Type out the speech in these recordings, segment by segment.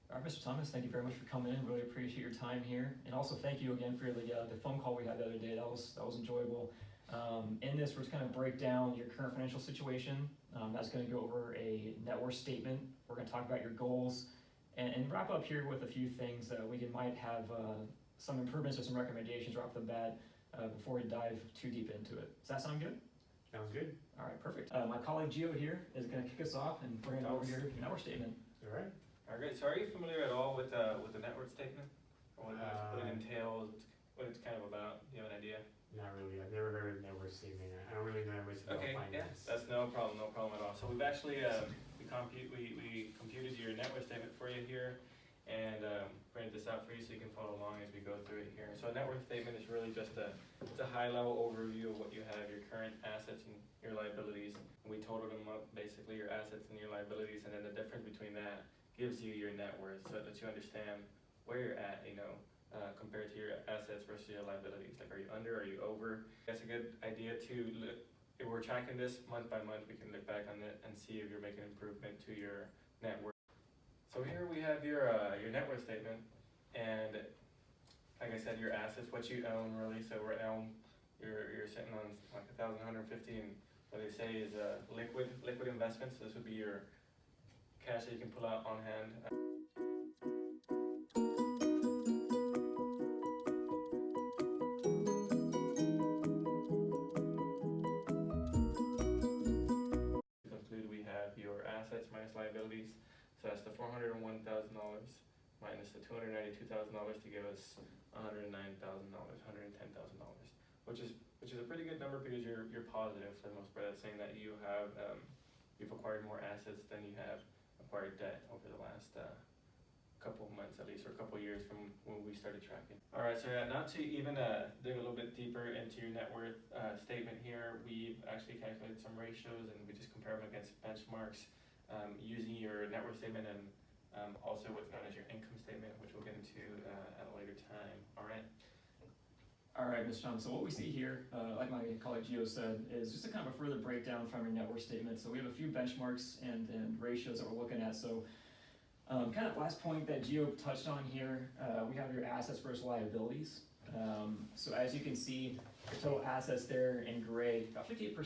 All right, Mr. Thomas, thank you very much for coming in. Really appreciate your time here, and also thank you again for the phone call we had the other day. That was enjoyable. In this, we're just going to break down your current financial situation. That's going to go over a net worth statement. We're going to talk about your goals, and wrap up here with a few things that we might have some improvements or some recommendations right off the bat before we dive too deep into it. Does that sound good? Sounds good. All right, perfect. My colleague Gio here is going to kick us off, and we're going to go over your net worth statement. All right. All right, so are you familiar at all with the net worth statement? Or what it entails, what it's kind of about? Do you have an idea? Not really. I've never heard of net worth statement. I don't really know much about Okay, yeah, finance. that's no problem at all. So we've actually, we computed your net worth statement for you here, and printed this out for you so you can follow along as we go through it here. So a net worth statement is really just it's a high level overview of what you have, your current assets and your liabilities. We totaled them up, basically your assets and your liabilities, and then the difference between that gives you your net worth, so that you understand where you're at, compared to your assets versus your liabilities. Like, are you under, are you over? That's a good idea to look. If we're tracking this month by month, we can look back on it and see if you're making improvement to your net worth. So here we have your net worth statement, and like I said, your assets, what you own really. So we're you're sitting on like 1,150, and what they say is liquid investments. So this would be your cash that you can pull out on hand. To conclude, we have your assets minus liabilities. So that's the $401,000 minus the $292,000 to give us $109,000, $110,000, which is a pretty good number because you're positive for the most part. That's saying that you've acquired more assets than you have acquired debt over the last couple of months at least, or a couple of years from when we started tracking. All right, so not to even dig a little bit deeper into your net worth statement here, we've actually calculated some ratios and we just compare them against benchmarks using your net worth statement and also what's known as your income statement, which we'll get into at a later time. All right. All right, Mr. Thomas, so what we see here, like my colleague Gio said, is just a kind of a further breakdown from your net worth statement. So we have a few benchmarks and ratios that we're looking at. So kind of last point that Gio touched on here, we have your assets versus liabilities. So as you can see, your total assets there in gray, about 58%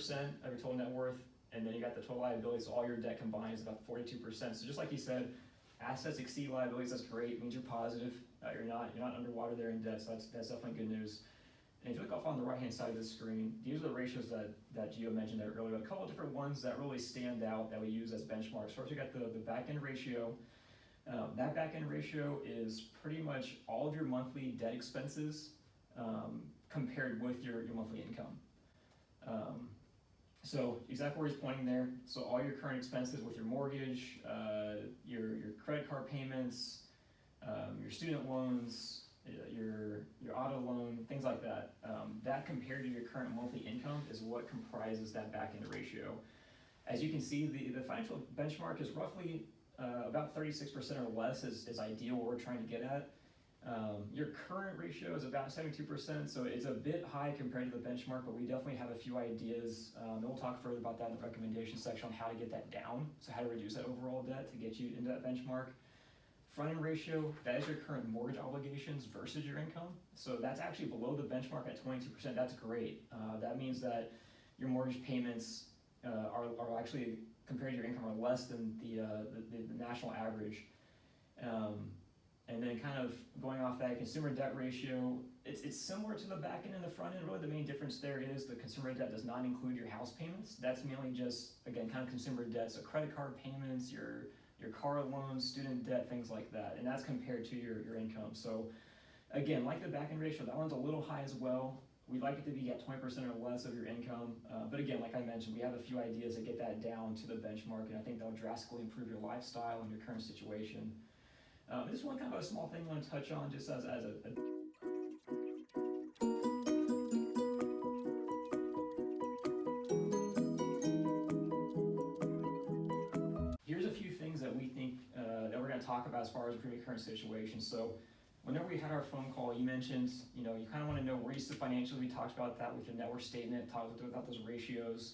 of your total net worth, and then you got the total liabilities, so all your debt combined is about 42%. So just like he said, assets exceed liabilities, that's great, it means you're positive, you're not underwater there in debt, so that's definitely good news. And if you look off on the right-hand side of the screen, these are the ratios that Gio mentioned earlier. A couple of different ones that really stand out that we use as benchmarks. First, we got the back-end ratio. That back-end ratio is pretty much all of your monthly debt expenses compared with your monthly income. So exactly where he's pointing there. So all your current expenses with your mortgage, your credit card payments, your student loans, your auto loan, things like that. That compared to your current monthly income is what comprises that back-end ratio. As you can see, the financial benchmark is roughly about 36% or less is ideal what we're trying to get at. Your current ratio is about 72%, so it's a bit high compared to the benchmark, but we definitely have a few ideas. And we'll talk further about that in the recommendation section on how to get that down, so how to reduce that overall debt to get you into that benchmark. Front-end ratio, that is your current mortgage obligations versus your income. So that's actually below the benchmark at 22%. That's great. That means that your mortgage payments are actually, compared to your income, are less than the national average. And then kind of going off that consumer debt ratio, it's similar to the back end and the front end. Really the main difference there is the consumer debt does not include your house payments. That's mainly just, again, kind of consumer debt. So credit card payments, your car loans, student debt, things like that. And that's compared to your income. So again, like the back end ratio, that one's a little high as well. We'd like it to be at 20% or less of your income. But again, like I mentioned, we have a few ideas to get that down to the benchmark, and I think that'll drastically improve your lifestyle and your current situation. This one kind of a small thing I want to touch on just as a here's a few things that we think that we're going to talk about as far as improving your current situation. So whenever we had our phone call, you mentioned, you kind of want to know where you sit financially. We talked about that with your net worth statement, talked about those ratios.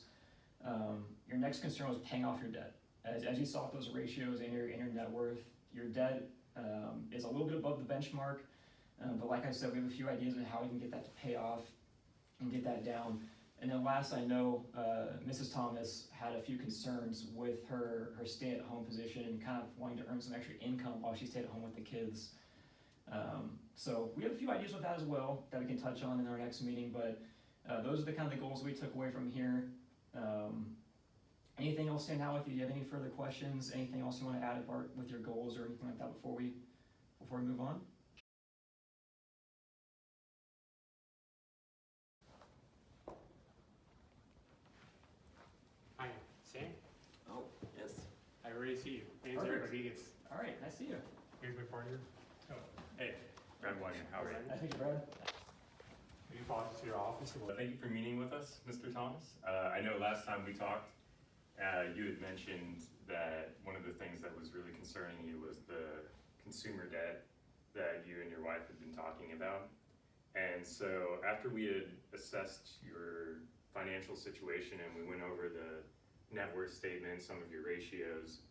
Your next concern was paying off your debt. As you saw those ratios in your net worth, your debt is a little bit above the benchmark, but like I said, we have a few ideas on how we can get that to pay off and get that down. And then last I know, Mrs. Thomas had a few concerns with her stay-at-home position and kind of wanting to earn some extra income while she stayed at home with the kids. So we have a few ideas with that as well that we can touch on in our next meeting, but those are the kind of the goals we took away from here. Anything else stand out with you? Do you have any further questions? Anything else you want to add Bart, with your goals or anything like that before we move on? Hi, Sam. Oh, yes. I already see you. Name's Perfect. Eric Rodriguez. All right, nice to see you. Here's my partner. Oh, Hey, Brad Whiting, how are you? I think Brad. Have you followed to your office or Well, what? thank you for meeting with us, Mr. Thomas. I know last time we talked, you had mentioned that one of the things that was really concerning you was the consumer debt that you and your wife had been talking about. And so after we had assessed your financial situation and we went over the net worth statement, some of your ratios,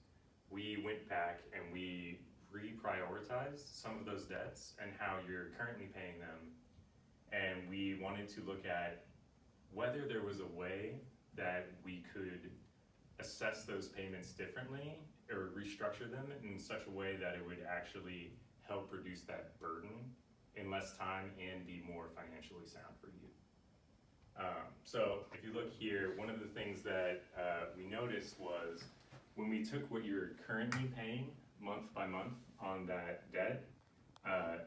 we went back and we reprioritized some of those debts and how you're currently paying them. And we wanted to look at whether there was a way that we could assess those payments differently or restructure them in such a way that it would actually help reduce that burden in less time and be more financially sound for you. So if you look here, one of the things that we noticed was when we took what you're currently paying month by month on that debt,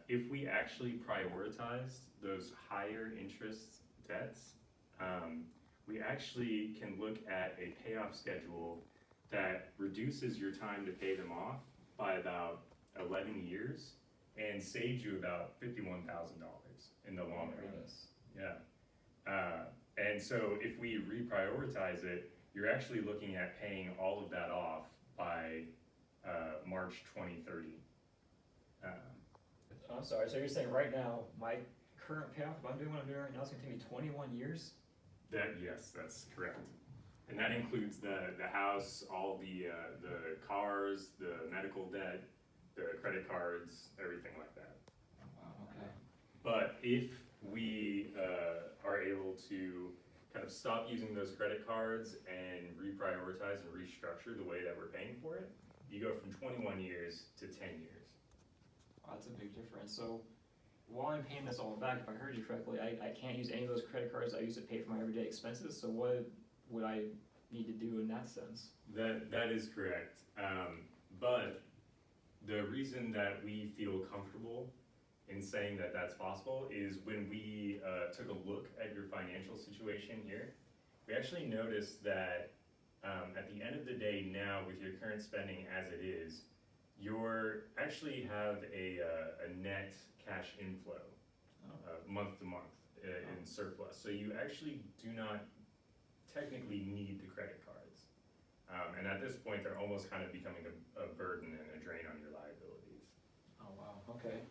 if we actually prioritized those higher interest debts, we actually can look at a payoff schedule that reduces your time to pay them off by about 11 years and saves you about $51,000 in the long run. Yeah. And so if we reprioritize it, you're actually looking at paying all of that off by March 2030. I'm sorry, so you're saying right now, my current payoff, if I'm doing what I'm doing right now, it's gonna take me 21 years? Yes, that's correct. And that includes the house, all the cars, the medical debt, the credit cards, everything like that. Wow, okay. But if we are able to kind of stop using those credit cards and reprioritize and restructure the way that we're paying for it, you go from 21 years to 10 years. Wow, that's a big difference. So while I'm paying this all back, if I heard you correctly, I can't use any of those credit cards I use to pay for my everyday expenses. So what would I need to do in that sense? That is correct. But the reason that we feel comfortable in saying that that's possible is when we took a look at your financial situation here, we actually noticed that at the end of the day now, with your current spending as it is, you actually have a net cash inflow month to month in surplus. So you actually do not technically need the credit cards. And at this point, they're almost kind of becoming a burden and a drain on your liabilities. Oh, wow, okay.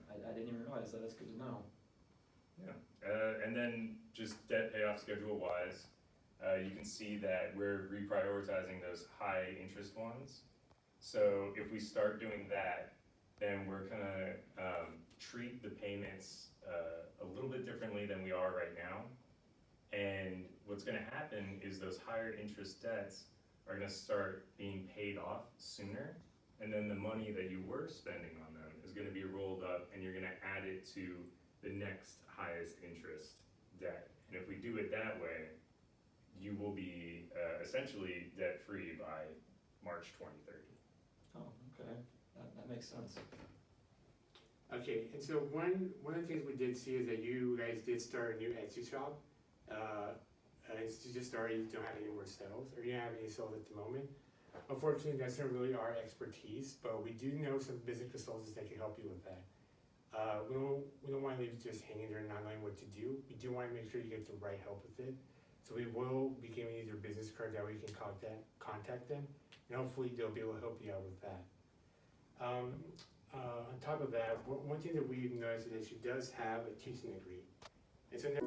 I didn't even realize that. That's good to know. Yeah. And then just debt payoff schedule wise, you can see that we're reprioritizing those high interest ones. So if we start doing that, then we're gonna treat the payments a little bit differently than we are right now. And what's gonna happen is those higher interest debts are gonna start being paid off sooner. And then the money that you were spending on them is gonna be rolled up and you're gonna add it to the next highest interest debt. And if we do it that way, you will be essentially debt-free by March 2030. Oh, okay. That makes sense. Okay, and so one of the things we did see is that you guys did start a new Etsy shop. It's just started, you don't have any more sales, or you don't have any sales at the moment. Unfortunately, that's not really our expertise, but we do know some business consultants that can help you with that. We don't want to leave you just hanging there not knowing what to do. We do want to make sure you get the right help with it. So we will be giving you their business card that way you can contact them, and hopefully they'll be able to help you out with that. On top of that, one thing that we've noticed is that she does have a teaching degree. And so now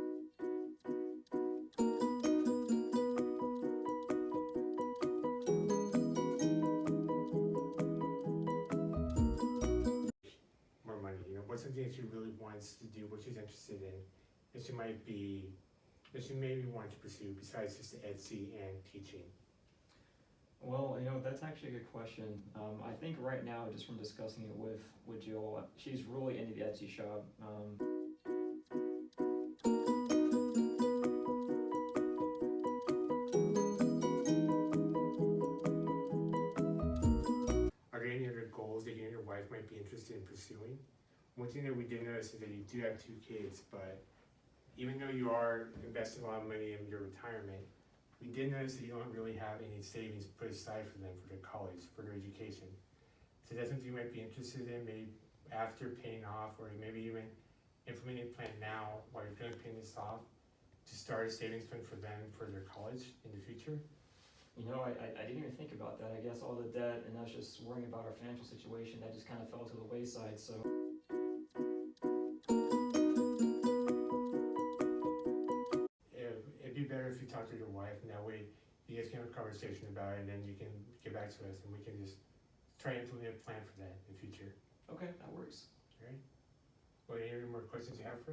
something that she really wants to do, what she's interested in, that she maybe want to pursue besides just Etsy and teaching? Well, that's actually a good question. I think right now, just from discussing it with Jill, she's really into the Etsy shop. Are there any other goals that you and your wife might be interested in pursuing? One thing that we did notice is that you do have 2 kids, but even though you are investing a lot of money in your retirement, we did notice that you don't really have any savings put aside for them for their college, for their education. So that's something you might be interested in, maybe after paying off, or maybe even implementing a plan now while you're going to pay this off, to start a savings fund for them for their college in the future. I didn't even think about that. I guess all the debt and us just worrying about our financial situation, that just kind of fell to the wayside, so. It'd be better if you talk to your wife, and that way you guys can have a conversation about it, and then you can get back to us, and we can just try and implement a plan for that in the future. Okay, that works. Alright? Well, any more questions you have for us?